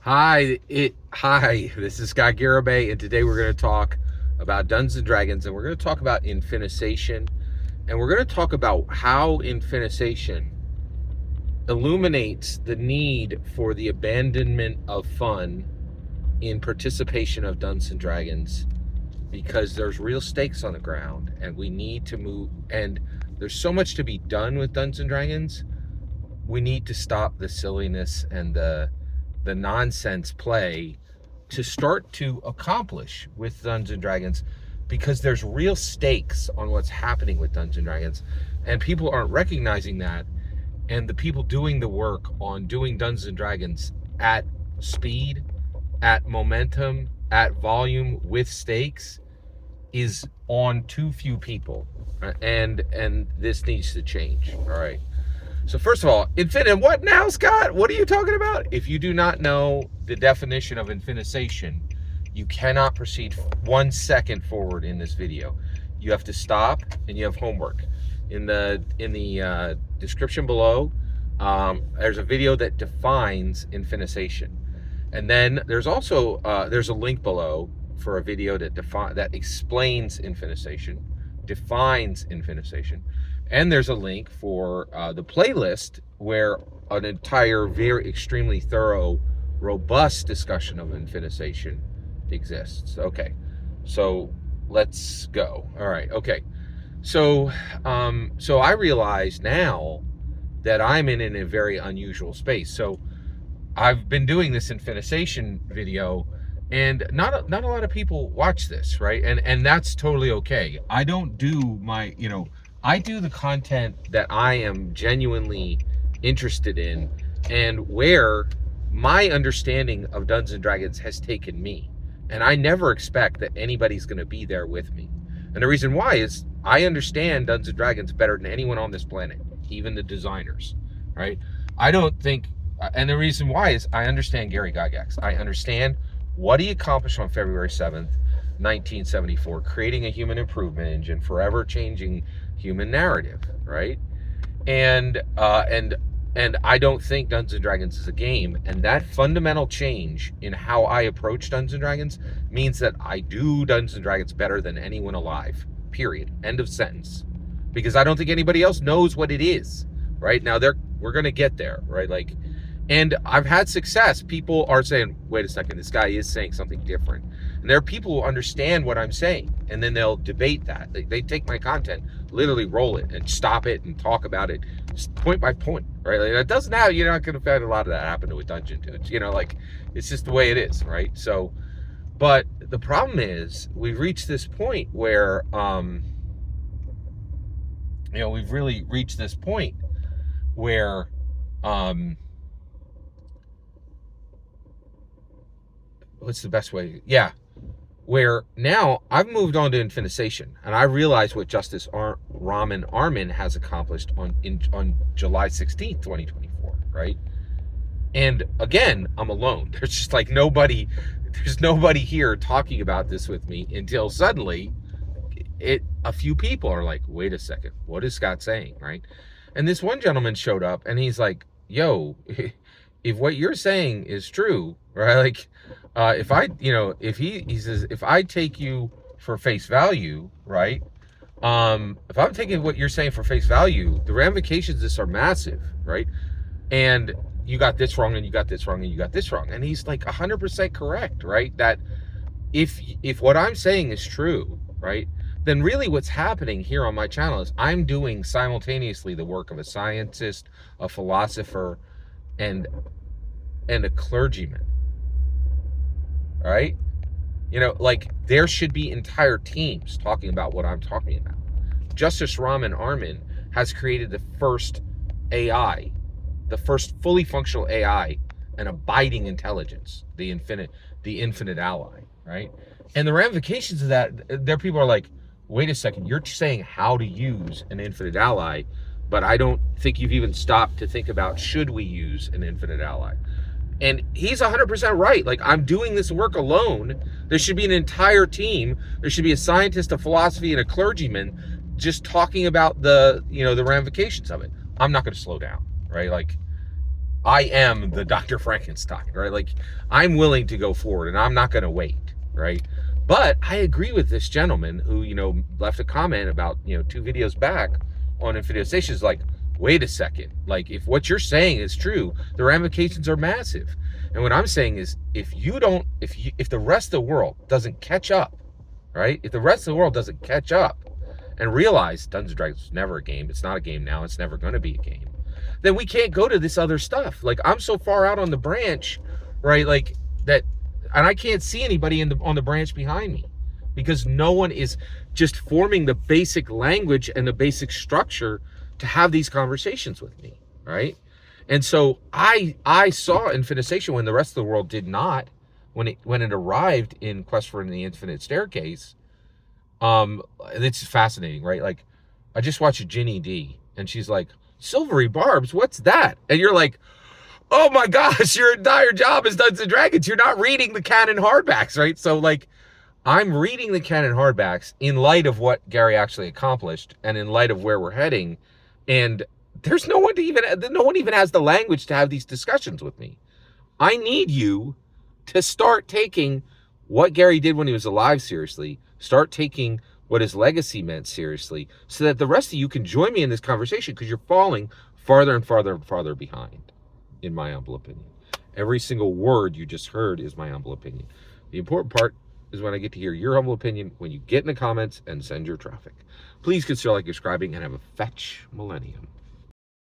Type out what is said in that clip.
Hi, this is Scott Garibay, and today we're going to talk about Dungeons and Dragons, and we're going to talk about Infinisation, and we're going to talk about how Infinisation illuminates the need for the abandonment of fun in participation of Dungeons and Dragons, because there's real stakes on the ground, and we need to move, and there's so much to be done with Dungeons and Dragons. We need to stop the silliness and the nonsense play to start to accomplish with Dungeons and Dragons, because there's real stakes on what's happening with Dungeons and Dragons, and people aren't recognizing that. And the people doing the work on doing Dungeons and Dragons at speed, at momentum, at volume, with stakes, is on too few people, and this needs to change. All right. So first of all, what now, Scott? What are you talking about? If you do not know the definition of infinisation, you cannot proceed 1 second forward in this video. You have to stop, and you have homework. In the description below, there's a video that defines infinisation, and then there's also there's a link below for a video that explains infinisation, defines infinisation. And there's a link for the playlist where an entire, very extremely thorough, robust discussion of infinisation exists. Okay, so let's go. All right, okay. So I realize now that I'm in a very unusual space. So I've been doing this infinisation video, and not a lot of people watch this, right? And that's totally okay. I don't do my, I do the content that I am genuinely interested in, and where my understanding of Dungeons and Dragons has taken me. And I never expect that anybody's going to be there with me. And the reason why is I understand Dungeons and Dragons better than anyone on this planet, even the designers, right? I don't think, and the reason why is I understand Gary Gygax. I understand what he accomplished on February 7th, 1974, creating a human improvement engine, forever changing human narrative, right? And I don't think Dungeons and Dragons is a game, and that fundamental change in how I approach Dungeons and Dragons means that I do Dungeons and Dragons better than anyone alive. Period. End of sentence. Because I don't think anybody else knows what it is, right? Now we're gonna get there, right? And I've had success. People are saying, wait a second, this guy is saying something different. And there are people who understand what I'm saying, and then they'll debate that. They take my content, literally roll it and stop it and talk about it just point by point, right? That doesn't happen. You're not going to find a lot of that happen to a dungeon, dude. It's just the way it is, right? So, but the problem is we've reached this point where, we've really reached this point where, what's the best way? Yeah. Where now I've moved on to infinisation, and I realize what Justice Raman Armin has accomplished on July 16th, 2024, right? And again, I'm alone. There's just like nobody here talking about this with me, until suddenly a few people are like, wait a second, what is Scott saying, right? And this one gentleman showed up, and he's like, yo, if what you're saying is true, right? He says, if I take you for face value, right? If I'm taking what you're saying for face value, the ramifications of this are massive, right? And you got this wrong, and you got this wrong, and you got this wrong. And he's like 100% correct, right? That if what I'm saying is true, right, then really what's happening here on my channel is I'm doing simultaneously the work of a scientist, a philosopher, and a clergyman, right? There should be entire teams talking about what I'm talking about. Justice Raman Armin has created the first AI, the first fully functional AI, and abiding intelligence, the infinite ally, right? And the ramifications of that, there people are like, wait a second, you're saying how to use an infinite ally, but I don't think you've even stopped to think about, should we use an infinite ally? And he's 100% right. I'm doing this work alone. There should be an entire team. There should be a scientist, a philosophy, and a clergyman just talking about the ramifications of it. I'm not going to slow down, right? I am the Dr. Frankenstein, right? Like, I'm willing to go forward and I'm not going to wait, right? But I agree with this gentleman who, left a comment about, 2 videos back on Infinisation. Is like, wait a second. Like, if what you're saying is true, the ramifications are massive. And what I'm saying is, if the rest of the world doesn't catch up, right? If the rest of the world doesn't catch up and realize Dungeons & Dragons was never a game, it's not a game now, it's never going to be a game, then we can't go to this other stuff. Like, I'm so far out on the branch, right? Like that, and I can't see anybody on the branch behind me because no one is just forming the basic language and the basic structure to have these conversations with me, right? And so I saw Infinisation when the rest of the world did not. When it arrived in Quest for the Infinite Staircase, it's fascinating, right? Like, I just watched a Ginny D, and she's like, "Silvery barbs, what's that?" And you're like, "Oh my gosh, your entire job is Dungeons & Dragons. You're not reading the canon hardbacks," right? So, like, I'm reading the canon hardbacks in light of what Gary actually accomplished and in light of where we're heading, and there's no one even has the language to have these discussions with me. I need you to start taking what Gary did when he was alive seriously, start taking what his legacy meant seriously, so that the rest of you can join me in this conversation, because you're falling farther and farther and farther behind, in my humble opinion. Every single word you just heard is my humble opinion. The important part is when I get to hear your humble opinion, when you get in the comments and send your traffic. Please consider subscribing and have a fetch millennium.